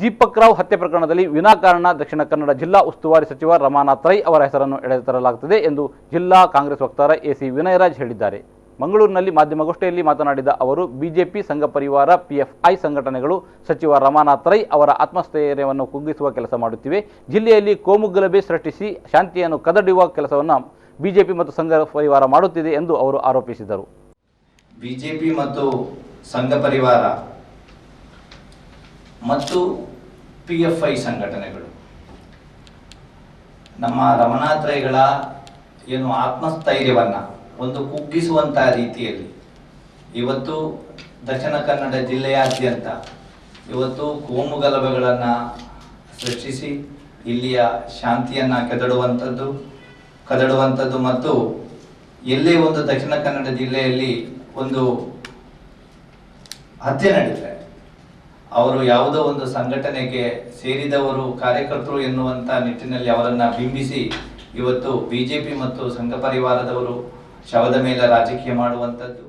ದೀಪಕ್ ರಾವ್ ಹತ್ಯೆ ಪ್ರಕರಣದಲ್ಲಿ ವಿನಾಕಾರಣ ದಕ್ಷಿಣ ಕನ್ನಡ ಜಿಲ್ಲಾ ಉಸ್ತುವಾರಿ ಸಚಿವ ರಮಾನಾಥ್ ರೈ ಅವರ ಹೆಸರನ್ನು ಎಳೆತರಲಾಗುತ್ತದೆ ಎಂದು ಜಿಲ್ಲಾ ಕಾಂಗ್ರೆಸ್ ವಕ್ತಾರ ಎಸಿ ವಿನಯರಾಜ್ ಹೇಳಿದ್ದಾರೆ. ಮಂಗಳೂರಿನಲ್ಲಿ ಮಾಧ್ಯಮಗೋಷ್ಠಿಯಲ್ಲಿ ಮಾತನಾಡಿದ ಅವರು, ಬಿಜೆಪಿ, ಸಂಘ ಪರಿವಾರ, ಪಿಎಫ್ಐ ಸಂಘಟನೆಗಳು ಸಚಿವ ರಮಾನಾಥ್ ರೈ ಅವರ ಆತ್ಮಸ್ಥೈರ್ಯವನ್ನು ಕುಗ್ಗಿಸುವ ಕೆಲಸ ಮಾಡುತ್ತಿವೆ. ಜಿಲ್ಲೆಯಲ್ಲಿ ಕೋಮುಗಲಭೆ ಸೃಷ್ಟಿಸಿ ಶಾಂತಿಯನ್ನು ಕದಡುವ ಕೆಲಸವನ್ನು ಬಿಜೆಪಿ ಮತ್ತು ಸಂಘ ಪರಿವಾರ ಮಾಡುತ್ತಿದೆ ಎಂದು ಅವರು ಆರೋಪಿಸಿದರು. ಬಿಜೆಪಿ ಮತ್ತು ಸಂಘ ಪರಿವಾರ ಮತ್ತು ಪಿಎಫ್ಐ ಸಂಘಟನೆಗಳು ನಮ್ಮ ರಮಾನಾಥ್ ರೈಗಳ ಏನು ಆತ್ಮಸ್ಥೈರ್ಯವನ್ನು ಒಂದು ಕುಗ್ಗಿಸುವಂತಹ ರೀತಿಯಲ್ಲಿ ಇವತ್ತು ದಕ್ಷಿಣ ಕನ್ನಡ ಜಿಲ್ಲೆಯಾದ್ಯಂತ ಇವತ್ತು ಕೋಮುಗಲಭೆಗಳನ್ನು ಸೃಷ್ಟಿಸಿ ಇಲ್ಲಿಯ ಶಾಂತಿಯನ್ನು ಕದಡುವಂಥದ್ದು ಮತ್ತು ಎಲ್ಲೇ ಒಂದು ದಕ್ಷಿಣ ಕನ್ನಡ ಜಿಲ್ಲೆಯಲ್ಲಿ ಒಂದು ಹತ್ಯೆ ನಡೆದರೆ ಅವರು ಯಾವುದೋ ಒಂದು ಸಂಘಟನೆಗೆ ಸೇರಿದವರು, ಕಾರ್ಯಕರ್ತರು ಎನ್ನುವಂಥ ನಿಟ್ಟಿನಲ್ಲಿ ಅವರನ್ನು ಬಿಂಬಿಸಿ ಇವತ್ತು ಬಿಜೆಪಿ ಮತ್ತು ಸಂಘ ಪರಿವಾರದವರು ಶವದ ಮೇಲೆ ರಾಜಕೀಯ ಮಾಡುವಂಥದ್ದು.